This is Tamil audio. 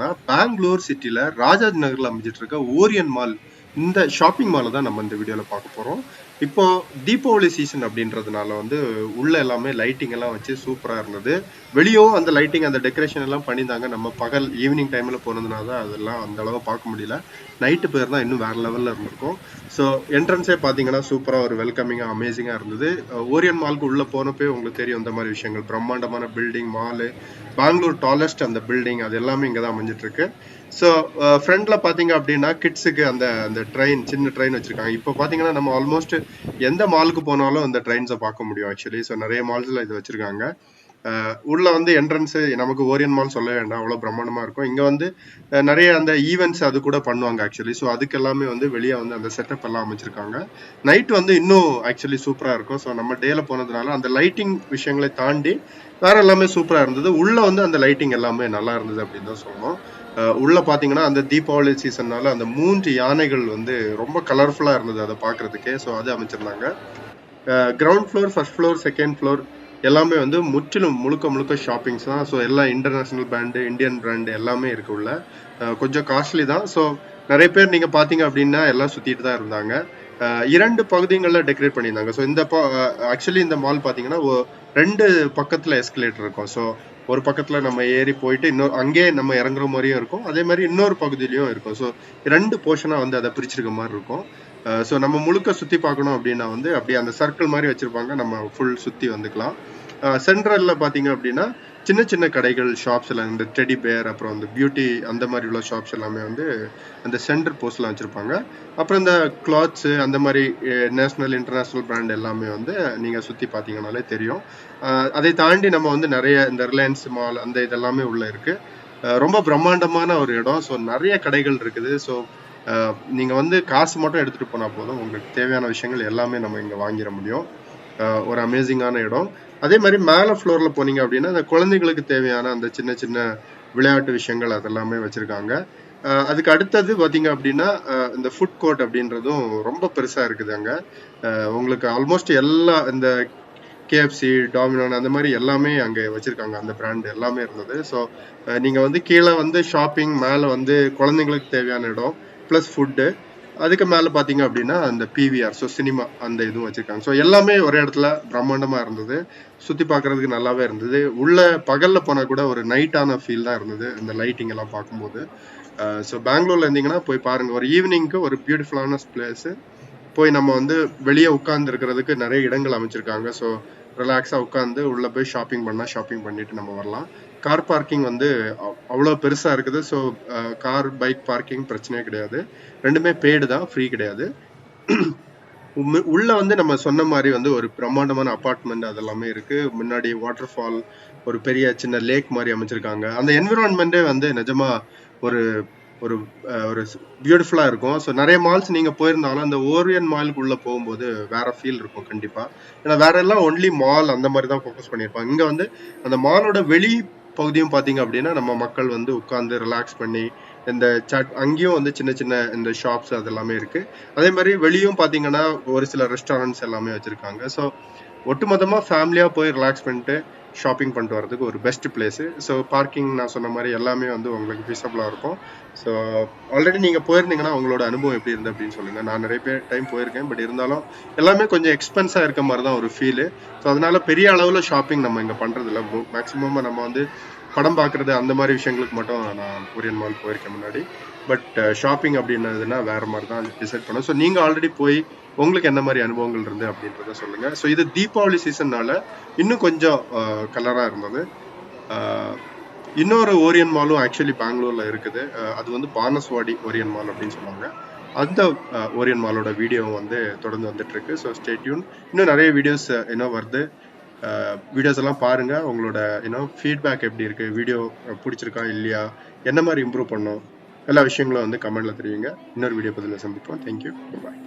பாத்தீங்கன்னா பெங்களூர் சிட்டில ராஜாஜி நகர்ல அமைஞ்சிட்டு இருக்க ஓரியன் மால், இந்த ஷாப்பிங் மாலை தான் நம்ம இந்த வீடியோல பார்க்க போறோம். இப்போ தீபாவளி சீசன் அப்படின்றதுனால வந்து உள்ள எல்லாமே லைட்டிங் எல்லாம் வச்சு சூப்பரா இருந்தது. வெளியும் அந்த லைட்டிங் அந்த டெக்கரேஷன் எல்லாம் பண்ணியிருந்தாங்க. நம்ம பகல் ஈவினிங் டைம்ல போனதுனால தான் அதெல்லாம் அந்த அளவு பார்க்க முடியல. நைட்டு பேர் தான் இன்னும் வேற லெவல்ல இருந்திருக்கும். ஸோ என்ட்ரன்ஸே பார்த்தீங்கன்னா சூப்பரா ஒரு வெல்கமிங்கா அமேசிங்கா இருந்தது. ஓரியன் மால்க்கு உள்ள போனப்பே உங்களுக்கு தெரியும் இந்த மாதிரி விஷயங்கள், பிரம்மாண்டமான பில்டிங், மாலு, பெங்களூர் டாலஸ்ட் அந்த பில்டிங், அது எல்லாமே இங்கே தான் அமைஞ்சிட்டு இருக்கு. ஸோ ஃப்ரண்ட்ல பார்த்தீங்க அப்படின்னா கிட்ஸுக்கு அந்த அந்த ட்ரெயின், சின்ன ட்ரெயின் வச்சிருக்காங்க. இப்போ பார்த்தீங்கன்னா நம்ம ஆல்மோஸ்ட் எந்த மாலுக்கு போனாலும் அந்த ட்ரெயின்ஸை பார்க்க முடியும் ஆக்சுவலி. ஸோ நிறைய மால்ஸ்ல இது வச்சிருக்காங்க. உள்ள வந்து என்ட்ரன்ஸ் நமக்கு ஓரியன் மால் சொல்ல வேண்டாம், அவ்வளோ பிரம்மாண்டமா இருக்கும். இங்க வந்து நிறைய அந்த ஈவெண்ட்ஸ் அது கூட பண்ணுவாங்க ஆக்சுவலி. ஸோ அதுக்கு எல்லாமே வந்து வெளியே வந்து அந்த செட்டப் எல்லாம் அமைச்சிருக்காங்க. நைட் வந்து இன்னும் ஆக்சுவலி சூப்பரா இருக்கும். ஸோ நம்ம டேல போனதுனால அந்த லைட்டிங் விஷயங்களை தாண்டி வேற எல்லாமே சூப்பரா இருந்தது. உள்ள வந்து அந்த லைட்டிங் எல்லாமே நல்லா இருந்தது அப்படின்னு தான் சொல்லணும். உள்ள பாத்தீங்கன்னா அந்த தீபாவளி சீசன்னால அந்த 3 யானைகள் வந்து ரொம்ப கலர்ஃபுல்லா இருந்தது அதை பாக்குறதுக்கே. ஸோ அது அமைச்சிருந்தாங்க. Ground floor, first floor, second floor எல்லாமே வந்து முற்றிலும் முழுக்க முழுக்க ஷாப்பிங்ஸ் தான். ஸோ எல்லாம் இன்டர்நேஷனல் பிராண்டு, இந்தியன் பிராண்டு எல்லாமே இருக்கு உள்ள. கொஞ்சம் காஸ்ட்லி தான். ஸோ நிறைய பேர் நீங்க பாத்தீங்க அப்படின்னா எல்லாம் சுத்திட்டு தான் இருந்தாங்க. 2 பகுதிகளில் டெக்கரேட் பண்ணியிருந்தாங்க. ஸோ இந்த ஆக்சுவலி இந்த மால் பாத்தீங்கன்னா 2 பக்கத்துல எஸ்கலேட்டர் இருக்கும். ஸோ ஒரு பக்கத்துல நம்ம ஏறி போயிட்டு இன்னொரு அங்கேயே நம்ம இறங்குற மாதிரியும் இருக்கும், அதே மாதிரி இன்னொரு பகுதியிலயும் இருக்கும். ஸோ 2 போர்ஷனா வந்து அதை பிரிச்சிருக்க மாதிரி இருக்கும். ஸோ நம்ம முழுக்க சுத்தி பார்க்கணும் அப்படின்னா வந்து அப்படியே அந்த சர்க்கிள் மாதிரி வச்சிருப்பாங்க, நம்ம ஃபுல் சுத்தி வந்துக்கலாம். சென்ட்ரல்ல பாத்தீங்க அப்படின்னா சின்ன சின்ன கடைகள், ஷாப்ஸ் எல்லாம், இந்த டெடி பேர், அப்புறம் இந்த பியூட்டி அந்த மாதிரி உள்ள ஷாப்ஸ் எல்லாமே வந்து அந்த சென்டர் போஸ்ட்ல வச்சிருப்பாங்க. அப்புறம் இந்த கிளாத்ஸ் அந்த மாதிரி நேஷனல் இன்டர்நேஷனல் பிராண்ட் எல்லாமே வந்து நீங்க சுத்தி பாத்தீங்கன்னாலே தெரியும். அதை தாண்டி நம்ம வந்து நிறைய இந்த ரிலையன்ஸ் மால் அந்த இதெல்லாமே உள்ள இருக்கு. ரொம்ப பிரம்மாண்டமான ஒரு இடம். ஸோ நிறைய கடைகள் இருக்குது. ஸோ நீங்க வந்து காசு மட்டும் எடுத்துட்டு போனா போதும், உங்களுக்கு தேவையான விஷயங்கள் எல்லாமே நம்ம இங்க வாங்கிட முடியும். ஒரு அமேசிங்கான இடம். அதே மாதிரி மேல ஃப்ளோர்ல போனீங்க அப்படின்னா அந்த குழந்தைகளுக்கு தேவையான அந்த சின்ன சின்ன விளையாட்டு விஷயங்கள் அதெல்லாமே வச்சிருக்காங்க. அதுக்கு அடுத்தது பாத்தீங்க அப்படின்னா இந்த ஃபுட் கோர்ட் அப்படின்றதும் ரொம்ப பெருசா இருக்குது அங்க. உங்களுக்கு ஆல்மோஸ்ட் எல்லா இந்த கேஎஃப்சி, டாமினோன் அந்த மாதிரி எல்லாமே அங்க வச்சிருக்காங்க. அந்த பிராண்ட் எல்லாமே இருந்தது. ஸோ நீங்க வந்து கீழே வந்து ஷாப்பிங், மேல வந்து குழந்தைங்களுக்கு தேவையான இடம் பிளஸ் ஃபுட்டு, அதுக்கு மேல பாத்தீங்க அப்படின்னா அந்த பிவிஆர், ஸோ சினிமா அந்த இதுவும் வச்சிருக்காங்க. ஸோ எல்லாமே ஒரே இடத்துல பிரம்மாண்டமா இருந்தது. சுத்தி பார்க்கிறதுக்கு நல்லாவே இருந்தது. உள்ள பகல்ல போனா கூட ஒரு நைட்டான ஃபீல் தான் இருந்தது இந்த லைட்டிங் எல்லாம் பார்க்கும்போது. ஸோ பெங்களூர்ல இருந்தீங்கன்னா போய் பாருங்க. ஒரு ஈவினிங்க்கு ஒரு பியூட்டிஃபுல்லான பிளேஸ். போய் நம்ம வந்து வெளியே உட்கார்ந்து இருக்கிறதுக்கு நிறைய இடங்கள் அமைச்சிருக்காங்க. ஸோ ரிலாக்ஸா உட்காந்து உள்ள போய் ஷாப்பிங் பண்ணா ஷாப்பிங் பண்ணிட்டு நம்ம வரலாம். கார் பார்க்கிங் வந்து அவ்வளோ பெருசா இருக்குது. ஸோ கார், பைக் பார்க்கிங் பிரச்சனையே கிடையாது. ரெண்டுமே பெய்டு தான், ஃப்ரீ கிடையாது. உள்ள வந்து நம்ம சொன்ன மாதிரி வந்து ஒரு பிரம்மாண்டமான அபார்ட்மெண்ட் அதெல்லாமே இருக்கு. முன்னாடி வாட்டர் ஃபால், ஒரு பெரிய சின்ன லேக் மாதிரி அமைச்சிருக்காங்க. அந்த என்விரான்மெண்டே வந்து நிஜமா ஒரு ஒரு ஒரு பியூட்டிஃபுல்லா இருக்கும். ஸோ நிறைய மால்ஸ் நீங்க போயிருந்தாலும் அந்த ஓரியன் மாலுக்கு உள்ள போகும்போது வேற ஃபீல் இருக்கும் கண்டிப்பா. ஏன்னா வேற எல்லாம் ஒன்லி மால் அந்த மாதிரி தான் ஃபோக்கஸ் பண்ணியிருப்பாங்க. இங்க வந்து அந்த மாலோட வெளி பகுதியும் பாத்தீங்க அப்படின்னா நம்ம மக்கள் வந்து உட்கார்ந்து ரிலாக்ஸ் பண்ணி இந்த அங்கேயும் வந்து சின்ன சின்ன இந்த ஷாப்ஸ் அதெல்லாமே இருக்கு. அதே மாதிரி வெளியும் பாத்தீங்கன்னா ஒரு சில ரெஸ்டாரண்ட்ஸ் எல்லாமே வச்சிருக்காங்க. ஸோ ஒட்டுமொத்தமா ஃபேமிலியா போய் ரிலாக்ஸ் பண்ணிட்டு ஷாப்பிங் பண்ணிட்டு வரதுக்கு ஒரு பெஸ்ட் பிளேஸ். ஸோ பார்க்கிங் நான் சொன்ன மாதிரி எல்லாமே வந்து உங்களுக்கு ஃபீஸபிளா இருக்கும். ஸோ ஆல்ரெடி நீங்க போயிருந்தீங்கன்னா உங்களோட அனுபவம் எப்படி இருந்து அப்படின்னு சொல்லுங்க. நான் நிறைய டைம் போயிருக்கேன், பட் இருந்தாலும் எல்லாமே கொஞ்சம் எக்ஸ்பென்ஸா இருக்க மாதிரி தான் ஒரு ஃபீலு. ஸோ அதனால பெரிய அளவுல ஷாப்பிங் நம்ம இங்க பண்றது இல்லை. மேக்சிமம் நம்ம வந்து படம் பார்க்கறது அந்த மாதிரி விஷயங்களுக்கு மட்டும் நான் ஓரியன் மால் போயிருக்கேன் முன்னாடி. பட் ஷாப்பிங் அப்படின்னதுன்னா வேற மாதிரி தான் டிசைட் பண்ணும். ஸோ நீங்க ஆல்ரெடி போய் உங்களுக்கு என்ன மாதிரி அனுபவங்கள் இருந்து அப்படின்றத சொல்லுங்க. ஸோ இது தீபாவளி சீசன்னால இன்னும் கொஞ்சம் கலரா இருந்தது. இன்னொரு ஓரியன் மாலும் ஆக்சுவலி பெங்களூர்ல இருக்குது. அது வந்து பானஸ்வாடி ஓரியன் மால் அப்படின்னு சொல்லுவாங்க. அந்த ஓரியன் மாலோட வீடியோ வந்து தொடர்ந்து வந்துட்டு இருக்கு. So stay tune. இன்னும் நிறைய வீடியோஸ் இன்னும் வருது. வீடியோஸ் எல்லாம் பாருங்க. உங்களோட ஃபீட்பேக் எப்படி இருக்கு, வீடியோ பிடிச்சிருக்கா இல்லையா, என்ன மாதிரி இம்ப்ரூவ் பண்ணும், எல்லா விஷயங்களும் வந்து கமெண்ட்ல தெரியுங்க. இன்னொரு வீடியோ பதில சந்திப்போம். தேங்க்யூ, பாய்.